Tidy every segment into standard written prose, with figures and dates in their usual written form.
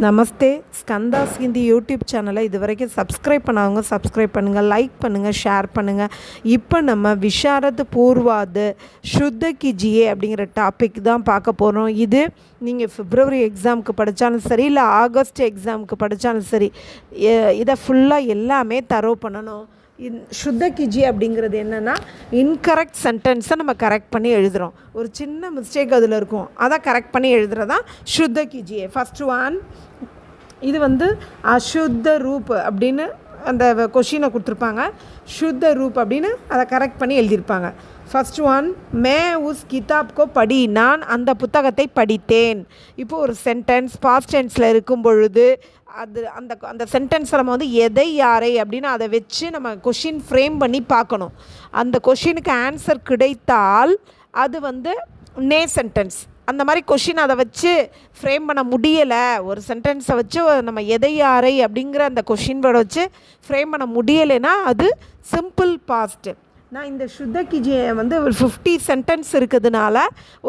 நமஸ்தே. ஸ்கந்தாஸ் Hindi YouTube சேனலை இது வரைக்கும் சப்ஸ்கிரைப் பண்ணாதவங்க சப்ஸ்கிரைப் பண்ணுங்கள், லைக் பண்ணுங்கள், ஷேர் பண்ணுங்கள். இப்போ நம்ம விஷாரத் பூர்வாத் சுத்த கிஜியே அப்படிங்கிற டாபிக் தான் பார்க்க போகிறோம். இது நீங்கள் பிப்ரவரி எக்ஸாமுக்கு படித்தாலும் சரி, இல்லை ஆகஸ்ட் எக்ஸாமுக்கு படித்தாலும் சரி, இதை ஃபுல்லாக எல்லாமே தரோ பண்ணணும். சுத்த கிஜி அப்படிங்கிறது என்னென்னா, இன்கரெக்ட் சென்டென்ஸை நம்ம கரெக்ட் பண்ணி எழுதுகிறோம். ஒரு சின்ன மிஸ்டேக் அதில் இருக்கும், அதை கரெக்ட் பண்ணி எழுதுறதான் சுத்த கிஜியே. ஃபஸ்ட்டு ஒன், இது அசுத்த ரூப் அப்படின்னு அந்த கொஷினை கொடுத்துருப்பாங்க. சுத்த ரூப் அப்படின்னு அதை கரெக்ட் பண்ணி எழுதியிருப்பாங்க. ஃபஸ்ட் ஒன், மே உஸ் கிதாப்கோ படி, நான் அந்த புத்தகத்தை படித்தேன். இப்போது ஒரு சென்டென்ஸ் பாஸ்ட் டென்ஸில் இருக்கும் பொழுது அது அந்த சென்டென்ஸை நம்ம எதை யாரை அப்படின்னு அதை வச்சு நம்ம கொஷின் ஃப்ரேம் பண்ணி பார்க்கணும். அந்த கொஷினுக்கு ஆன்சர் கிடைத்தால் அது நே சென்டென்ஸ். அந்த மாதிரி கொஷின் அதை வச்சு ஃப்ரேம் பண்ண முடியலை, ஒரு சென்டென்ஸை வச்சு நம்ம எதை யாரை அப்படிங்கிற அந்த கொஷின் வேர்டை வச்சு ஃப்ரேம் பண்ண முடியலைன்னா அது சிம்பிள் பாஸ்ட்டு. நான் இந்த சுத்த கிஜியை ஒரு 50 சென்டென்ஸ் இருக்கிறதுனால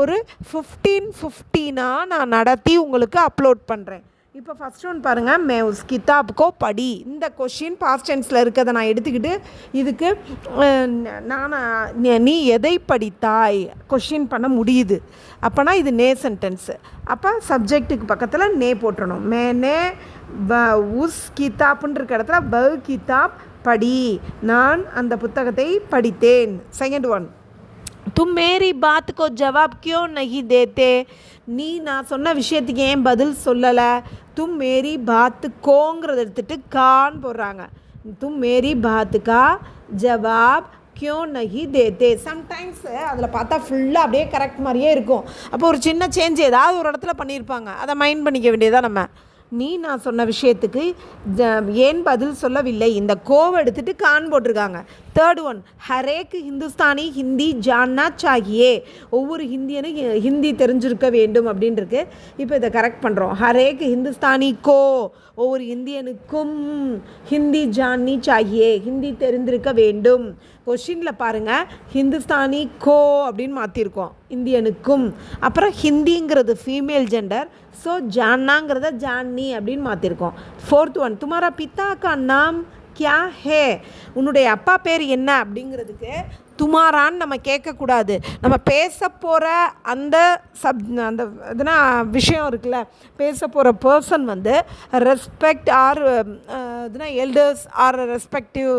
ஒரு 15 நான் நடத்தி உங்களுக்கு அப்லோட் பண்ணுறேன். இப்போ ஃபஸ்ட் ஒன் பாருங்கள், மே உஸ் கிதாப்கோ படி. இந்த கொஷின் பாஸ்ட் டென்ஸில் இருக்கிறத நான் எடுத்துக்கிட்டு இதுக்கு நீ எதை படித்தாய் கொஷின் பண்ண முடியுது. அப்போனா இது நே சென்டென்ஸு. அப்போ சப்ஜெக்ட்டுக்கு பக்கத்தில் நே போட்டுறணும். மேனே உஸ் கிதாப்னு இருக்க இடத்துல ப கிதாப் படி, நான் அந்த புத்தகத்தை படித்தேன். செகண்ட் ஒன், तुम मेरी बात को जवाब क्यों नहीं देते, நீ நான் சொன்ன விஷயத்துக்கு ஏன் பதில் சொல்லலை. तुम मेरी बात கோங்கிறத எடுத்துகிட்டு கான் போடுறாங்க. तुम मेरी बात का जवाब क्यों नहीं देते. சம்டைம்ஸ் அதில் பார்த்தா ஃபுல்லாக அப்படியே கரெக்ட் மாதிரியே இருக்கும். அப்போ ஒரு சின்ன சேஞ்ச் ஏதாவது ஒரு இடத்துல பண்ணியிருப்பாங்க, அதை மைண்ட் பண்ணிக்க வேண்டியதாக நம்ம. நீ நான் சொன்ன விஷயத்துக்கு ஏன் பதில் சொல்லவில்லை, இந்த கோவை எடுத்துகிட்டு கான் போட்டிருக்காங்க. தேர்ட் ஒன், ஹரேக் ஹிந்துஸ்தானி ஹிந்தி ஜான்னா சாகியே, ஒவ்வொரு ஹிந்தியனும் ஹிந்தி தெரிஞ்சிருக்க வேண்டும் அப்படின்னு இருக்கு. இப்போ இதை கரெக்ட் பண்ணுறோம். ஹரேக் ஹிந்துஸ்தானி கோ, ஒவ்வொரு இந்தியனுக்கும் ஹிந்தி ஜான்னி சாகியே, ஹிந்தி தெரிந்திருக்க வேண்டும். கொஷினில் பாருங்கள், ஹிந்துஸ்தானி கோ அப்படின்னு மாற்றிருக்கோம், இந்தியனுக்கும். அப்புறம் ஹிந்திங்கிறது ஃபீமேல் ஜெண்டர், ஸோ ஜான்னாங்கிறத ஜான்னி அப்படின்னு மாற்றிருக்கோம். ஃபோர்த் ஒன், துமாரா பித்தா கா நாம் கியா ஹே, உன்னுடைய அப்பா பேர் என்ன அப்படிங்கிறதுக்கு துமாரான்னு நம்ம கேட்கக்கூடாது. நம்ம பேச போகிற அந்த இதுனா விஷயம் இருக்குல்ல, பேச போகிற பர்சன் ரெஸ்பெக்ட் ஆர் இதுனா எல்டர்ஸ் ஆர் ரெஸ்பெக்டிவ்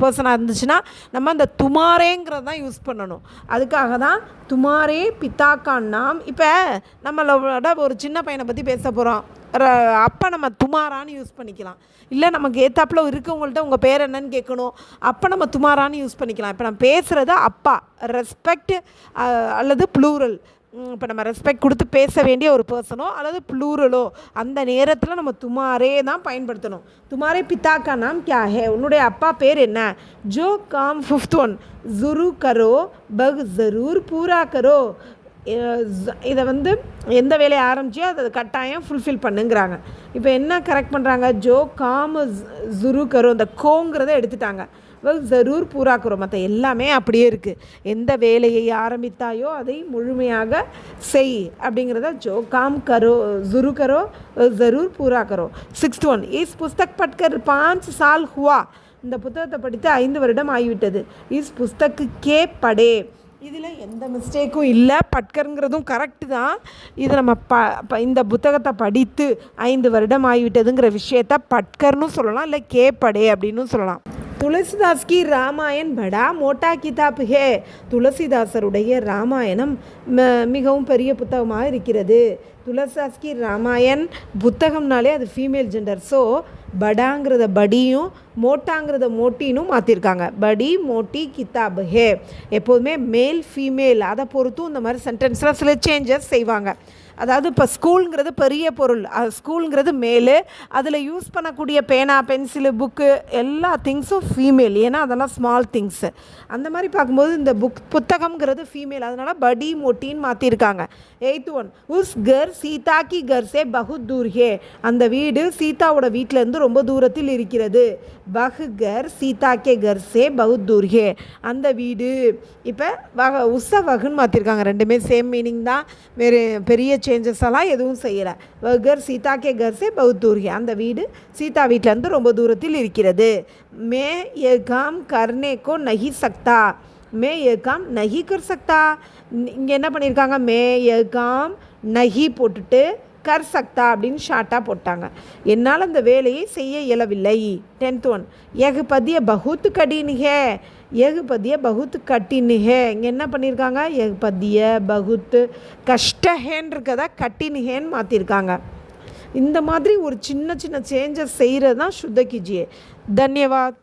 பர்சனாக இருந்துச்சுன்னா நம்ம அந்த துமாரேங்கிறது தான் யூஸ் பண்ணணும். அதுக்காக தான் துமாரே பித்தாக்கான் நாம். இப்போ நம்மளோட ஒரு சின்ன பையனை பற்றி பேச போகிறோம், அப்போ நம்ம துமாரான்னு யூஸ் பண்ணிக்கலாம். இல்லை நமக்கு ஏத்தாப்பில் இருக்கவங்கள்ட்ட உங்கள் பேர் என்னன்னு கேட்கணும், அப்போ நம்ம துமாரான்னு யூஸ் பண்ணிக்கலாம். இப்போ நம்ம பேசுகிறது அப்பா, ரெஸ்பெக்ட் அல்லது ப்ளூரல். இப்போ நம்ம ரெஸ்பெக்ட் கொடுத்து பேச வேண்டிய ஒரு பர்சனோ அல்லது ப்ளூரலோ அந்த நேரத்தில் நம்ம துமாரே தான் பயன்படுத்தணும். துமாரே பித்தாக்கா நாம் கியா ஹே, உன்னுடைய அப்பா பேர் என்ன. ஜோ காம் ஃபிஃப்த் ஒன், ஜுரு கரோ பக் ஜரூர் பூரா கரோ, இதை எந்த வேலையை ஆரம்பிச்சியோ அதை கட்டாயம் ஃபுல்ஃபில் பண்ணுங்கிறாங்க. இப்போ என்ன கரெக்ட் பண்ணுறாங்க, ஜோ காம் ஜுரு கரோ, இந்த கோங்கிறத எடுத்துட்டாங்க. ஜரூர் பூரா கரோ, மற்ற எல்லாமே அப்படியே இருக்குது. எந்த வேலையை ஆரம்பித்தாயோ அதை முழுமையாக செய் அப்படிங்கிறத ஜோ காம் கரோ ஜுரு கரோ ஜரூர் பூரா கரோ. Sixth one, is Pustak Patkar 5 சால் ஹுவா, இந்த புத்தகத்தை படித்து 5 வருடம் ஆகிவிட்டது. இஸ் புஸ்தக்கு கே படே, இதில் எந்த மிஸ்டேக்கும் இல்லை, பட்கருங்கிறதும் கரெக்டு தான். இது நம்ம இந்த புத்தகத்தை படித்து 5 வருடம் ஆகிவிட்டதுங்கிற விஷயத்த பட்கர்னு சொல்லலாம், இல்லை கேப்படே அப்படின்னு சொல்லலாம். துளசிதாஸ் கி ராமாயண் படா மோட்டா கிதாப் ஹே, துளசிதாசருடைய ராமாயணம் மிகவும் பெரிய புத்தகமாக இருக்கிறது. துளசிதாஸ் கி ராமாயண் புத்தகம்னாலே அது ஃபீமேல் ஜெண்டர், ஸோ படாங்கிறத படியும் மோட்டாங்கிறத மோட்டினும் மாற்றிருக்காங்க. படி மோட்டி கிதாப் ஹே, எப்போதுமே மேல் ஃபீமேல் அதை பொறுத்தும் இந்த மாதிரி சென்டென்ஸில் சில சேஞ்சஸ் செய்வாங்க. அதாவது இப்போ ஸ்கூலுங்கிறது பெரிய பொருள், ஸ்கூலுங்கிறது மேலு, அதில் யூஸ் பண்ணக்கூடிய பேனா பென்சிலு புக்கு எல்லா திங்ஸும் ஃபீமேல், ஏன்னா அதெல்லாம் ஸ்மால் திங்ஸு. அந்த மாதிரி பார்க்கும்போது இந்த புத்தகம்ங்கிறது ஃபீமேல், அதனால் படி மோட்டின்னு மாற்றிருக்காங்க. எய்த் ஒன், உஸ் கர் சீதா கி கர் சே பகுத் தூர் ஹே, அந்த வீடு சீதாவோட வீட்டிலேருந்து ரொம்ப தூரத்தில் இருக்கிறது. பஹ் கர் சீதா கே கர் சே பகுத் தூர் ஹே, அந்த வீடு. இப்போ உஸ்ஸ வகுன்னு மாற்றிருக்காங்க, ரெண்டுமே சேம் மீனிங் தான், வேறு பெரிய சேஞ்சஸ் எல்லாம் எதுவும் செய்யலை. வகர் சீதா கே கர் சே பஹுத் தூர் ஹை, அந்த வீடு சீதா வீட்டிலேருந்து ரொம்ப தூரத்தில் இருக்கிறது. மே ஏ காம் கர்னே கோ நஹி சக்தா, மே ஏ காம் நஹி கர் சக்தா. இங்கே என்ன பண்ணியிருக்காங்க, மே ஏ காம் நஹி போட்டுட்டு கர் சக்தா அப்படின்னு ஷார்ட்டாக போட்டாங்க. என்னால் அந்த வேலையை செய்ய இயலவில்லை. 10th ஒன், எகு பதிய பகுத் கடின் ஹே, எகு பதிய பகுத் கட்டின் ஹே. இங்கே என்ன பண்ணியிருக்காங்க, எகு பதிய பகுத் கஷ்டஹேன்னு இருக்கதா கட்டின் ஹேன்னு மாற்றிருக்காங்க. இந்த மாதிரி ஒரு சின்ன சின்ன சேஞ்சஸ் செய்கிறது தான் சுத்த கீஜியே. தன்யவாத்.